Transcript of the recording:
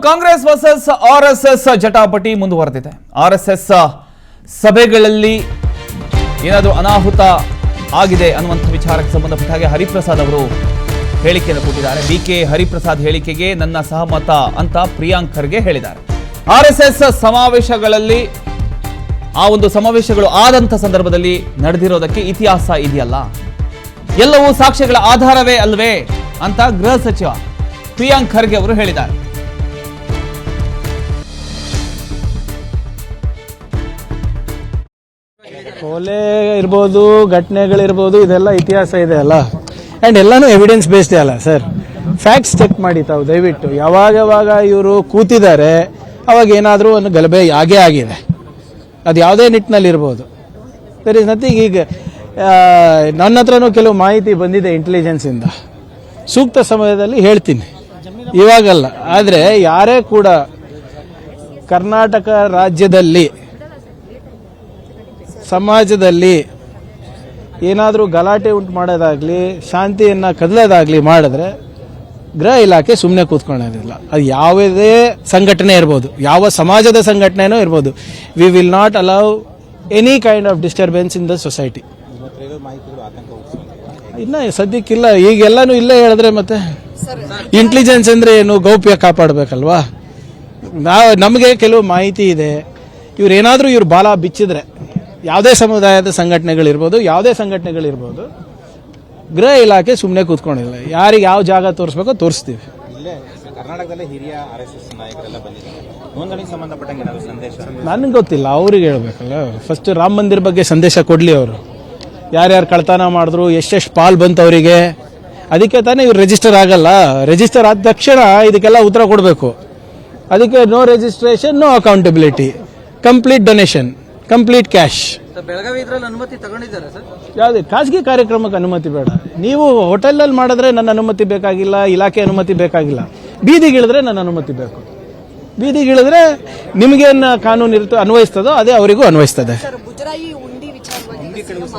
Congress versus RSS ಜಟಾಪಟಿ ಮುಂದುವರೆದಿದೆ. RSS ಸಭೆಗಳಲ್ಲಿ ಏನಾದರೂ ಅನಾಹುತ ಆಗಿದೆ ಅನ್ನುವಂಥ ವಿಚಾರಕ್ಕೆ ಸಂಬಂಧಪಟ್ಟ ಹಾಗೆ ಹರಿಪ್ರಸಾದ್ ಅವರು ಹೇಳಿಕೆಯನ್ನು ಕೊಟ್ಟಿದ್ದಾರೆ. ಬಿಕೆ ಹರಿಪ್ರಸಾದ್ ಹೇಳಿಕೆಗೆ ನನ್ನ ಸಹಮತ ಅಂತ ಪ್ರಿಯಾಂಕ್ ಖರ್ಗೆ ಹೇಳಿದ್ದಾರೆ. ಆರ್ಎಸ್ಎಸ್ ಸಮಾವೇಶಗಳಲ್ಲಿ ಆ ಒಂದು ಸಮಾವೇಶಗಳು ಆದಂಥ ಸಂದರ್ಭದಲ್ಲಿ ನಡೆದಿರೋದಕ್ಕೆ ಇತಿಹಾಸ ಇದೆಯಲ್ಲ, ಎಲ್ಲವೂ ಸಾಕ್ಷ್ಯಗಳ ಆಧಾರವೇ ಅಲ್ವೇ ಅಂತ ಗೃಹ ಸಚಿವ ಪ್ರಿಯಾಂಕ್ ಖರ್ಗೆ ಅವರು ಹೇಳಿದ್ದಾರೆ. ಕೊಲೆ ಇರ್ಬೋದು, ಘಟನೆಗಳಿರ್ಬೋದು, ಇದೆಲ್ಲ ಇತಿಹಾಸ ಇದೆ ಅಲ್ಲ. ಆ್ಯಂಡ್ ಎಲ್ಲಾನು ಎವಿಡೆನ್ಸ್ ಬೇಸ್ಡ್ ಅಲ್ಲ ಸರ್. ಫ್ಯಾಕ್ಟ್ಸ್ ಚೆಕ್ ಮಾಡಿ ತಾವು ದಯವಿಟ್ಟು. ಯಾವಾಗ ಇವರು ಕೂತಿದ್ದಾರೆ ಅವಾಗ ಏನಾದರೂ ಒಂದು ಗಲಭೆ ಆಗೇ ಆಗಿದೆ, ಅದು ಯಾವುದೇ ನಿಟ್ಟಿನಲ್ಲಿ ಇರ್ಬೋದು. There is nothing. ಈಗ ನನ್ನ ಹತ್ರನೂ ಕೆಲವು ಮಾಹಿತಿ ಬಂದಿದೆ ಇಂಟೆಲಿಜೆನ್ಸಿಂದ, ಸೂಕ್ತ ಸಮಯದಲ್ಲಿ ಹೇಳ್ತೀನಿ, ಇವಾಗಲ್ಲ. ಆದರೆ ಯಾರೇ ಕೂಡ ಕರ್ನಾಟಕ ರಾಜ್ಯದಲ್ಲಿ ಸಮಾಜದಲ್ಲಿ ಏನಾದರೂ ಗಲಾಟೆ ಉಂಟು ಮಾಡೋದಾಗಲಿ, ಶಾಂತಿಯನ್ನು ಕದಲೋದಾಗಲಿ ಮಾಡಿದ್ರೆ ಗೃಹ ಇಲಾಖೆ ಸುಮ್ಮನೆ ಕೂತ್ಕೊಳ್ಳೋದಿಲ್ಲ. ಅದು ಯಾವುದೇ ಸಂಘಟನೆ ಇರ್ಬೋದು, ಯಾವ ಸಮಾಜದ ಸಂಘಟನೆನೂ ಇರ್ಬೋದು. We will not allow any kind of disturbance in the society. ಇನ್ನು ಸದ್ಯಕ್ಕಿಲ್ಲ. ಈಗೆಲ್ಲಾನು ಇಲ್ಲೇ ಹೇಳಿದ್ರೆ ಮತ್ತೆ ಇಂಟೆಲಿಜೆನ್ಸ್ ಅಂದರೆ ಏನು, ಗೌಪ್ಯ ಕಾಪಾಡಬೇಕಲ್ವಾ. ನಮಗೆ ಕೆಲವು ಮಾಹಿತಿ ಇದೆ. ಇವ್ರೇನಾದರೂ ಇವ್ರು ಬಾಲ ಬಿಚ್ಚಿದ್ರೆ ಯಾವುದೇ ಸಮುದಾಯದ ಸಂಘಟನೆಗಳಿರ್ಬೋದು, ಯಾವುದೇ ಸಂಘಟನೆಗಳಿರ್ಬೋದು, ಗೃಹ ಇಲಾಖೆ ಸುಮ್ಮನೆ ಕೂತ್ಕೊಂಡಿಲ್ಲ. ಯಾರಿಗೆ ಯಾವ ಜಾಗ ತೋರಿಸ್ಬೇಕೋ ತೋರಿಸ್ತೀವಿ. ಕರ್ನಾಟಕದಲ್ಲಿ ಹಿರಿಯ ಆರ್ಎಸ್ಎಸ್ ನಾಯಕರೆಲ್ಲ ಬಂದಿದ್ದಾರೆ. ನೋಂದಣಿಗೆ ಸಂಬಂಧಪಟ್ಟಂಗೆ ಏನಾದರೂ ಸಂದೇಶ? ನನಗೆ ಗೊತ್ತಿಲ್ಲ, ಅವ್ರಿಗೆ ಹೇಳ್ಬೇಕಲ್ಲ. ಫಸ್ಟ್ ರಾಮ ಮಂದಿರ ಬಗ್ಗೆ ಸಂದೇಶ ಕೊಡಲಿ ಅವರು. ಯಾರ್ಯಾರು ಕಳ್ತನ ಮಾಡಿದ್ರು, ಎಷ್ಟೆಷ್ಟು ಪಾಲ್ ಬಂತು ಅವರಿಗೆ, ಅದಕ್ಕೆ ತಾನೇ ಇವ್ರು ರಿಜಿಸ್ಟರ್ ಆಗಲ್ಲ. ರಿಜಿಸ್ಟರ್ ಆದ ತಕ್ಷಣ ಇದಕ್ಕೆಲ್ಲ ಉತ್ತರ ಕೊಡಬೇಕು. ಅದಕ್ಕೆ no registration, no accountability, complete donation, complete cash. Belagavi ಇದ್ರಲ್ಲಿ ಅನುಮತಿ ತಗೊಂಡಿದ್ದಾರೆ ಸರ್? ಯಾವುದೇ ಖಾಸಗಿ ಕಾರ್ಯಕ್ರಮಕ್ಕೆ ಅನುಮತಿ ಬೇಡ. ನೀವು ಹೋಟೆಲ್ನಲ್ಲಿ ಮಾಡಿದ್ರೆ ನನ್ನ ಅನುಮತಿ ಬೇಕಾಗಿಲ್ಲ, ಇಲಾಖೆ ಅನುಮತಿ ಬೇಕಾಗಿಲ್ಲ. ಬೀದಿಗಿಳಿದ್ರೆ ನನ್ನ ಅನುಮತಿ ಬೇಕು. ಬೀದಿಗಿಳಿದ್ರೆ ನಿಮಗೇನು ಕಾನೂನು ಇರುತ್ತೋ ಅನ್ವಯಿಸ್ತದೋ ಅದೇ ಅವರಿಗೂ ಅನ್ವಯಿಸ್ತದೆ.